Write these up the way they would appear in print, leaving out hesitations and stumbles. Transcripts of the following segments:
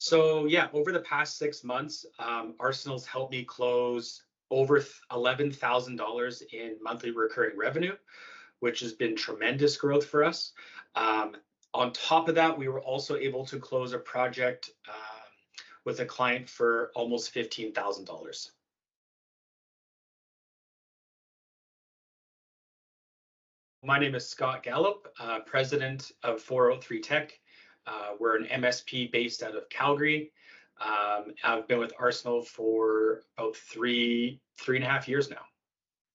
So yeah, over the past 6 months, Arsenal's helped me close over $11,000 in monthly recurring revenue, which has been tremendous growth for us. Um, on top of that, we were also able to close a project with a client for almost $15,000. My name is Scott Gallup, president of 403 Tech. We're an MSP based out of Calgary. I've been with Arsenal for about three and a half years now.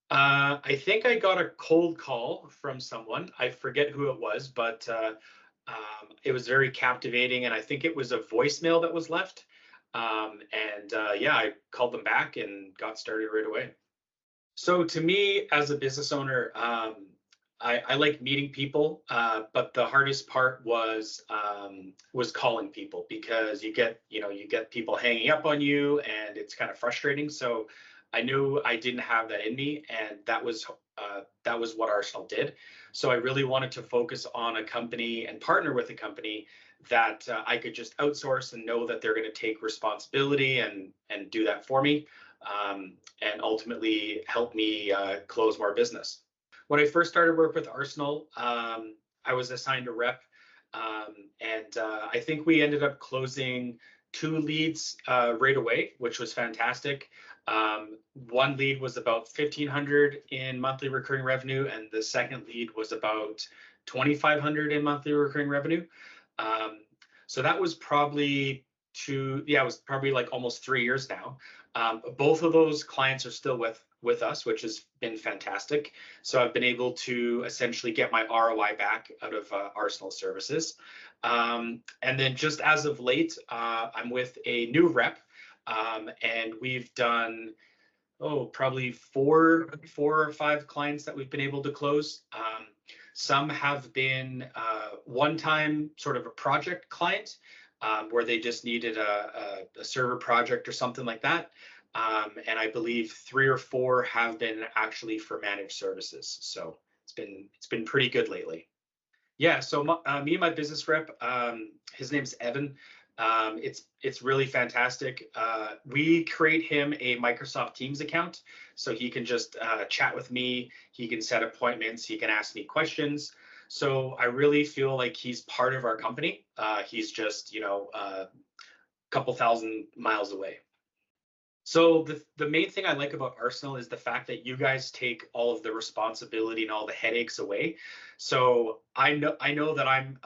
I think I got a cold call from someone. I forget who it was, but it was very captivating, and I think it was a voicemail that was left. Yeah, I called them back and got started right away. So to me, as a business owner, I like meeting people, but the hardest part was calling people because you get people hanging up on you, and it's kind of frustrating. So I knew I didn't have that in me, and that was what Arsenal did. So I really wanted to focus on a company and partner with a company that I could just outsource and know that they're going to take responsibility and do that for me, and ultimately help me close more business. When I first started work with Arsenal, I was assigned a rep, and I think we ended up closing two leads right away, which was fantastic. One lead was about 1,500 in monthly recurring revenue, and the second lead was about 2,500 in monthly recurring revenue. So that was probably it was probably like almost 3 years now. Both of those clients are still with us, which has been fantastic. So I've been able to essentially get my ROI back out of Arsenal services. And then just as of late, I'm with a new rep, and we've done probably four or five clients that we've been able to close. Some have been one-time sort of a project client, where they just needed a server project or something like that. And I believe three or four have been actually for managed services. So it's been pretty good lately. Yeah, so me and my business rep, his name's Evan. It's really fantastic. We create him a Microsoft Teams account, so he can just chat with me. He can set appointments. He can ask me questions. So I really feel like he's part of our company. He's just a couple thousand miles away. So the main thing I like about Arsenal is the fact that you guys take all of the responsibility and all the headaches away. So I know that I'm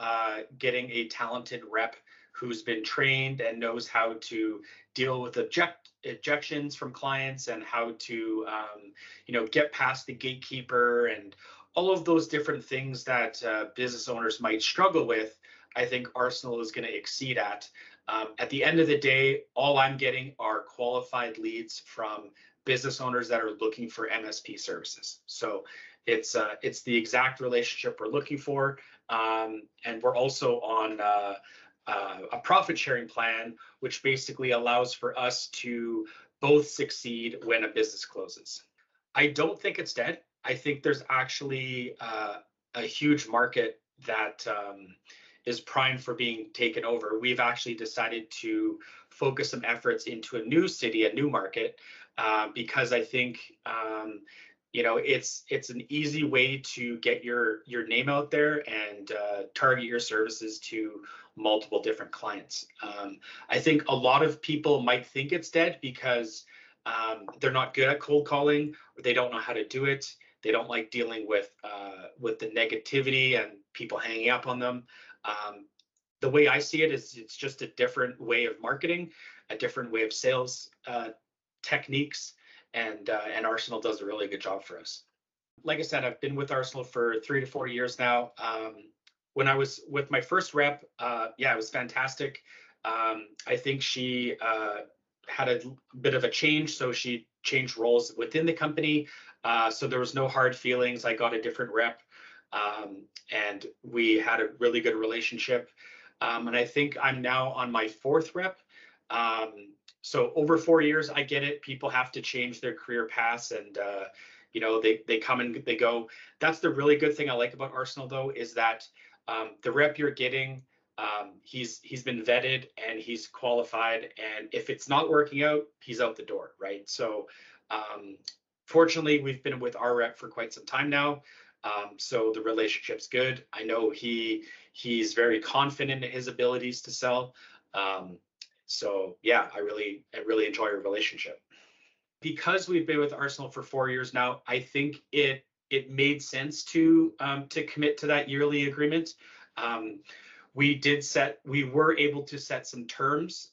getting a talented rep who's been trained and knows how to deal with objections from clients, and how to get past the gatekeeper and all of those different things that business owners might struggle with. I think Arsenal is going to exceed at the end of the day, all I'm getting are qualified leads from business owners that are looking for MSP services. So it's the exact relationship we're looking for, and we're also on a profit sharing plan, which basically allows for us to both succeed when a business closes. I don't think it's dead. I think there's actually a huge market that is primed for being taken over. We've actually decided to focus some efforts into a new city, a new market, because I think it's an easy way to get your name out there and target your services to multiple different clients. I think a lot of people might think it's dead because they're not good at cold calling, or they don't know how to do it. They don't like dealing with the negativity and people hanging up on them. The way I see it is it's just a different way of marketing, a different way of sales techniques, and Arsenal does a really good job for us. Like I said, I've been with Arsenal for 3 to 4 years now. When I was with my first rep, it was fantastic. I think she had a bit of a change, so she changed roles within the company. So there was no hard feelings. I got a different rep, and we had a really good relationship. And I think I'm now on my fourth rep. So over 4 years, I get it. People have to change their career paths, and they come and they go. That's the really good thing I like about Arsenal, though, is that the rep you're getting He's been vetted and he's qualified, and if it's not working out, he's out the door, right? So fortunately, we've been with our rep for quite some time now. So the relationship's good. I know he's very confident in his abilities to sell. So yeah, I really enjoy our relationship. Because we've been with Arsenal for 4 years now, I think it made sense to commit to that yearly agreement. We were able to set some terms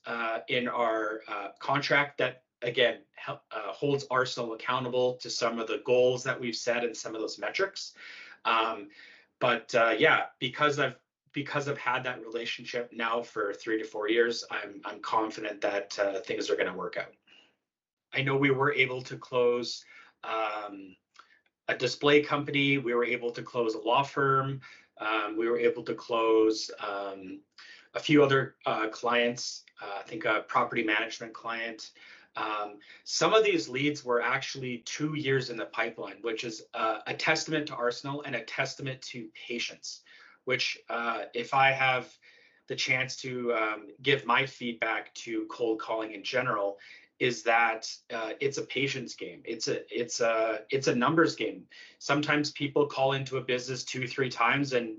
in our contract that again holds Arsenal accountable to some of the goals that we've set and some of those metrics. Yeah, because I've had that relationship now for 3 to 4 years, I'm confident that things are going to work out. I know we were able to close a display company. We were able to close a law firm. We were able to close a few other clients. I think a property management client. Some of these leads were actually 2 years in the pipeline, which is a testament to Arsenal and a testament to patience. Which, if I have the chance to give my feedback to cold calling in general, is that it's a patience game. It's a numbers game. Sometimes people call into a business 2-3 times and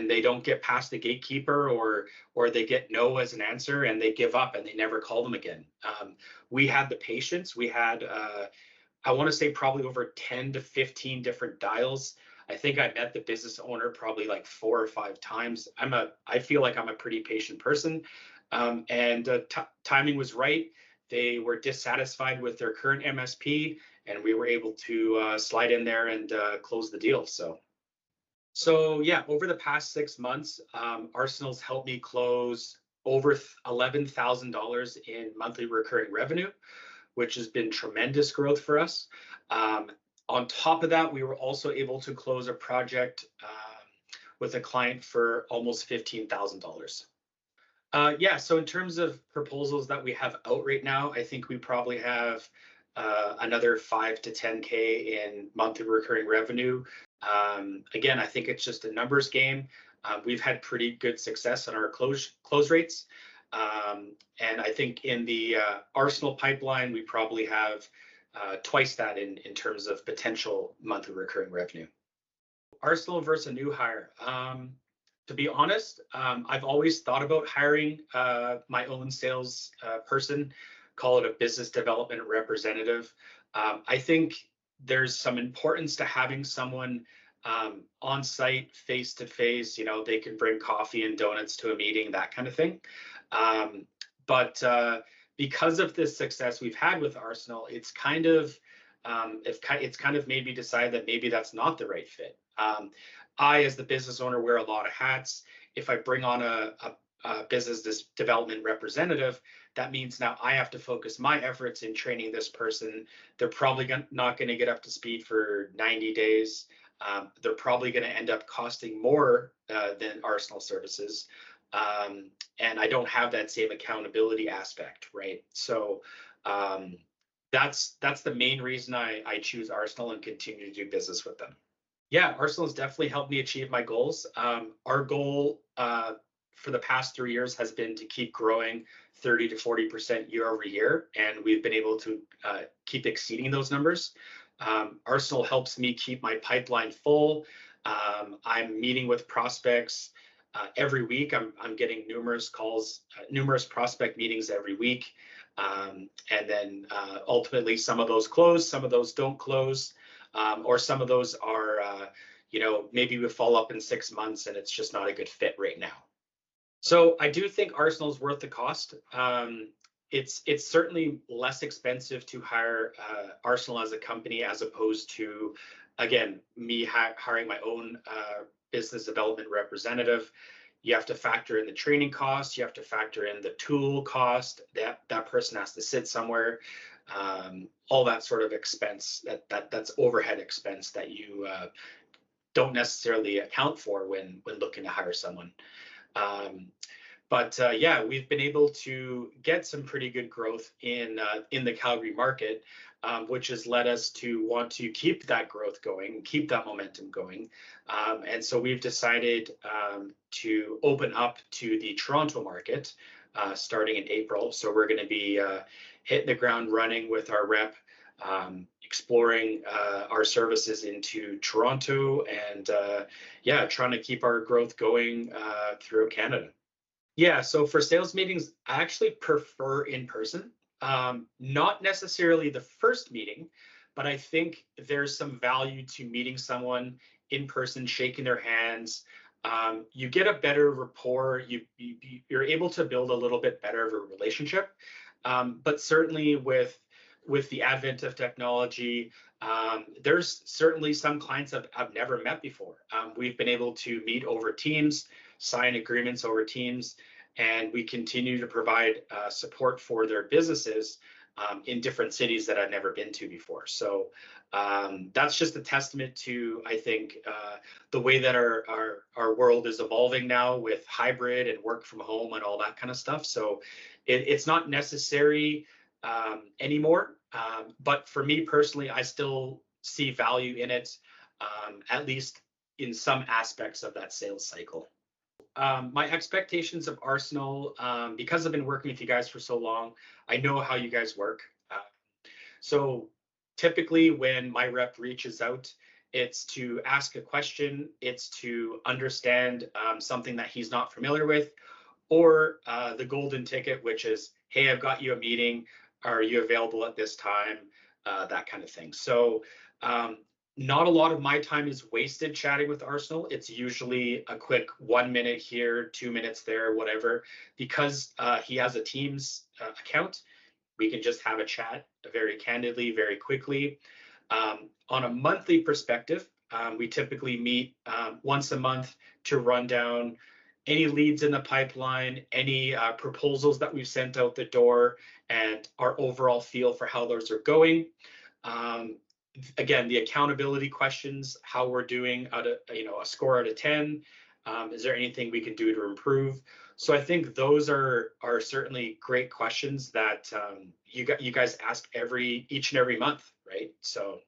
they don't get past the gatekeeper, or they get no as an answer and they give up and they never call them again. We had the patience. We had I want to say probably over 10 to 15 different dials. I think I met the business owner probably like 4 or 5 times. I feel like I'm a pretty patient person, and timing was right. They were dissatisfied with their current MSP, and we were able to slide in there and close the deal. So yeah, over the past 6 months, Arsenal's helped me close over $11,000 in monthly recurring revenue, which has been tremendous growth for us. On top of that, we were also able to close a project with a client for almost $15,000. Yeah, so in terms of proposals that we have out right now, I think we probably have another 5 to 10K in monthly recurring revenue. Again, I think it's just a numbers game. We've had pretty good success on our close rates. And I think in the Arsenal pipeline, we probably have twice that in terms of potential monthly recurring revenue. Arsenal versus a new hire. To be honest, I've always thought about hiring my own sales person, call it a business development representative. I think there's some importance to having someone on site, face to face. You know, they can bring coffee and donuts to a meeting, that kind of thing. But because of this success we've had with Arsenal, it's kind of made me decide that maybe that's not the right fit. I, as the business owner, wear a lot of hats. If I bring on a business development representative, that means now I have to focus my efforts in training this person. They're probably not going to get up to speed for 90 days. They're probably going to end up costing more than Arsenal services. And I don't have that same accountability aspect, right? So that's the main reason I choose Arsenal and continue to do business with them. Yeah, Arsenal has definitely helped me achieve my goals. Our goal for the past 3 years has been to keep growing 30 to 40% year over year, and we've been able to keep exceeding those numbers. Arsenal helps me keep my pipeline full. I'm meeting with prospects every week. I'm getting numerous calls, numerous prospect meetings every week. And then ultimately some of those close, some of those don't close, or some of those are, maybe we follow up in 6 months and it's just not a good fit right now. So I do think Arsenal is worth the cost. It's certainly less expensive to hire Arsenal as a company as opposed to, again, me hiring my own business development representative. You have to factor in the training cost. You have to factor in the tool cost. That person has to sit somewhere. All that sort of expense, that's overhead expense that you don't necessarily account for when looking to hire someone. But yeah, we've been able to get some pretty good growth in the Calgary market, which has led us to want to keep that growth going, keep that momentum going. And so we've decided to open up to the Toronto market starting in April. So we're going to be hitting the ground running with our rep, exploring our services into Toronto, and yeah, trying to keep our growth going throughout Canada. Yeah, so for sales meetings, I actually prefer in person. Not necessarily the first meeting, but I think there's some value to meeting someone in person, shaking their hands. You get a better rapport. You're able to build a little bit better of a relationship. But certainly with the advent of technology, there's certainly some clients I've never met before. We've been able to meet over Teams, sign agreements over Teams, and we continue to provide support for their businesses in different cities that I've never been to before. So that's just a testament to, I think, the way that our world is evolving now with hybrid and work from home and all that kind of stuff. So it's not necessary anymore. But for me personally, I still see value in it, at least in some aspects of that sales cycle. My expectations of Arsenal, because I've been working with you guys for so long, I know how you guys work. So typically when my rep reaches out, it's to ask a question, it's to understand something that he's not familiar with, or the golden ticket, which is, hey, I've got you a meeting. Are you available at this time? That kind of thing. So not a lot of my time is wasted chatting with Arsenal. It's usually a quick 1 minute here, 2 minutes there, whatever. Because he has a Teams account, we can just have a chat very candidly, very quickly. On a monthly perspective, we typically meet once a month to run down any leads in the pipeline, any proposals that we've sent out the door, and our overall feel for how those are going. Again, the accountability questions, how we're doing out of, a score out of 10. Is there anything we can do to improve? So I think those are certainly great questions that you guys ask each and every month, right? So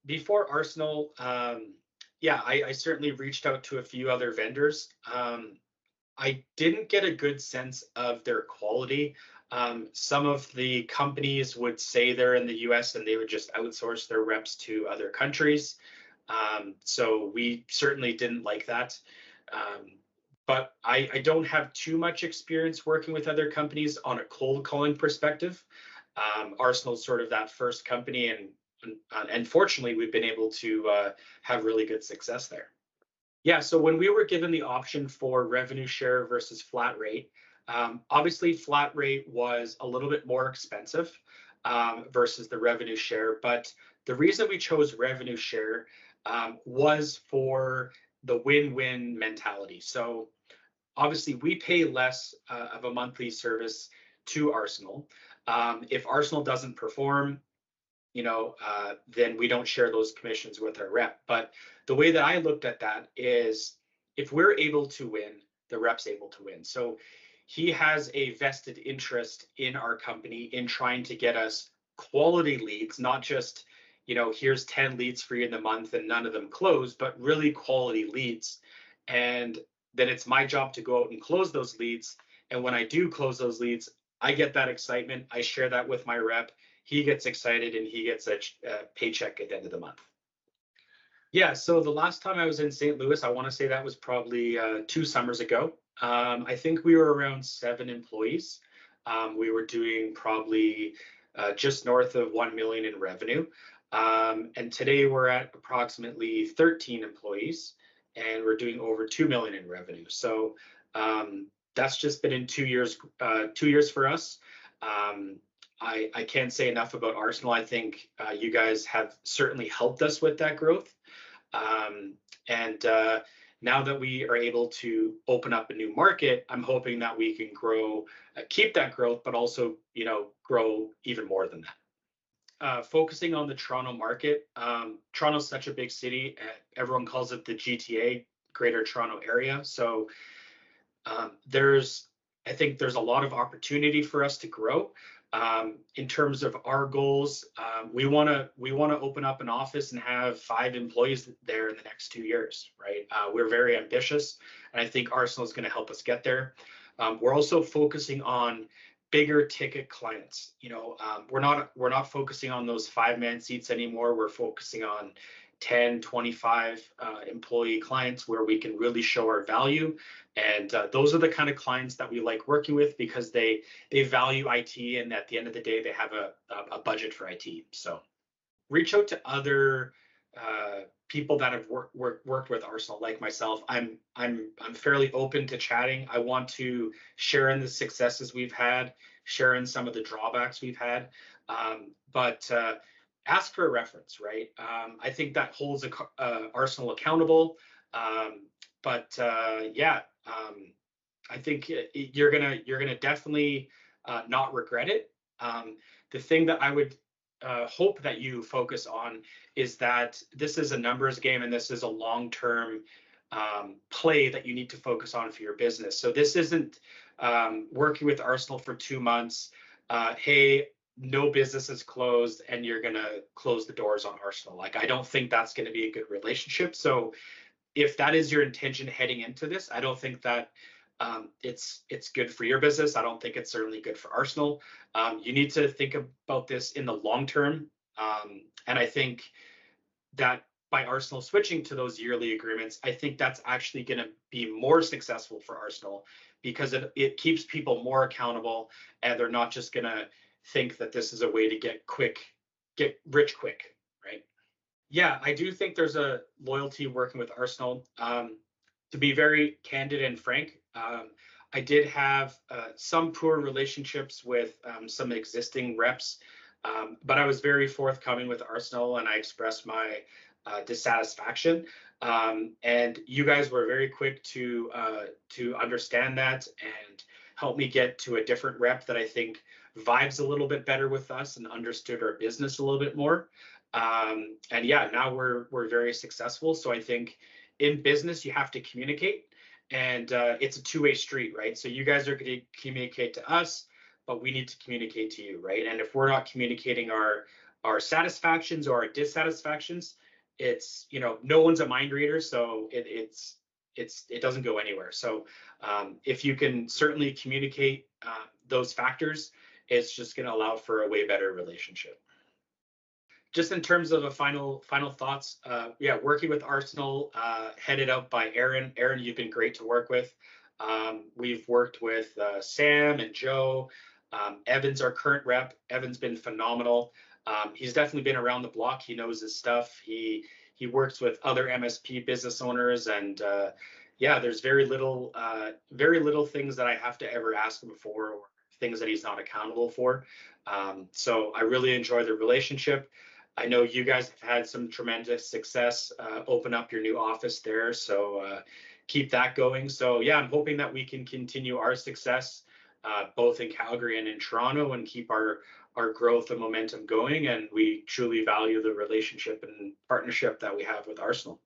before Arsenal, yeah, I certainly reached out to a few other vendors. I didn't get a good sense of their quality. Some of the companies would say they're in the US and they would just outsource their reps to other countries. So we certainly didn't like that. But I don't have too much experience working with other companies on a cold calling perspective. Arsenal's sort of that first company, and fortunately, we've been able to have really good success there. Yeah, so when we were given the option for revenue share versus flat rate, obviously flat rate was a little bit more expensive versus the revenue share, but the reason we chose revenue share was for the win-win mentality. So obviously we pay less of a monthly service to Arsenal. If Arsenal doesn't perform, then we don't share those commissions with our rep. But the way that I looked at that is if we're able to win, the rep's able to win. So he has a vested interest in our company in trying to get us quality leads, not just, here's 10 leads for you in the month and none of them close, but really quality leads. And then it's my job to go out and close those leads. And when I do close those leads, I get that excitement. I share that with my rep. He gets excited and he gets a paycheck at the end of the month. Yeah, so the last time I was in St. Louis, I want to say that was probably 2 summers ago. I think we were around 7 employees. We were doing probably just north of 1 million in revenue. And today we're at approximately 13 employees and we're doing over 2 million in revenue. So that's just been in 2 years, 2 years for us. I can't say enough about Arsenal. I think you guys have certainly helped us with that growth. And now that we are able to open up a new market, I'm hoping that we can grow, keep that growth, but also, grow even more than that. Focusing on the Toronto market, Toronto's such a big city. Everyone calls it the GTA, Greater Toronto Area. So There's, I think there's a lot of opportunity for us to grow. In terms of our goals, we want to open up an office and have 5 employees there in the next 2 years, right? We're very ambitious, and I think Arsenal is going to help us get there. We're also focusing on bigger ticket clients. We're not focusing on those 5-man seats anymore. We're focusing on 10, 25 employee clients where we can really show our value. And those are the kind of clients that we like working with because they value IT, and at the end of the day, they have a budget for IT. So reach out to other people that have worked with Arsenal, like myself. I'm fairly open to chatting. I want to share in the successes we've had, share in some of the drawbacks we've had, but ask for a reference, right? I think that holds Arsenal accountable. But yeah, I think you're gonna definitely not regret it. The thing that I would hope that you focus on is that this is a numbers game, and this is a long-term play that you need to focus on for your business. So this isn't working with Arsenal for 2 months. Hey, no business is closed, and you're gonna close the doors on Arsenal. Like, I don't think that's going to be a good relationship. So if that is your intention heading into this, I don't think that it's good for your business. I don't think it's certainly good for Arsenal. You need to think about this in the long term, and I think that by Arsenal switching to those yearly agreements, I think that's actually going to be more successful for Arsenal because it keeps people more accountable, and they're not just going to think that this is a way to get rich quick, right? Yeah, I do think there's a loyalty working with Arsenal. To be very candid and frank, I did have some poor relationships with some existing reps, but I was very forthcoming with Arsenal, and I expressed my dissatisfaction. And you guys were very quick to understand that and help me get to a different rep that I think vibes a little bit better with us and understood our business a little bit more. And yeah, now we're very successful. So I think in business you have to communicate, and it's a two-way street, right? So you guys are going to communicate to us, but we need to communicate to you, right? And if we're not communicating our satisfactions or our dissatisfactions, it's, no one's a mind reader, so it doesn't go anywhere. So if you can certainly communicate those factors, it's just going to allow for a way better relationship. Just in terms of a final thoughts, yeah, working with Arsenal, headed up by Aaron. Aaron, you've been great to work with. We've worked with Sam and Joe. Evan's our current rep. Evan's been phenomenal. He's definitely been around the block. He knows his stuff. He works with other MSP business owners, and yeah, there's very little things that I have to ever ask him for, or things that he's not accountable for. So I really enjoy the relationship. I know you guys have had some tremendous success, open up your new office there, so keep that going. So yeah, I'm hoping that we can continue our success both in Calgary and in Toronto, and keep our growth and momentum going. And we truly value the relationship and partnership that we have with Arsenal.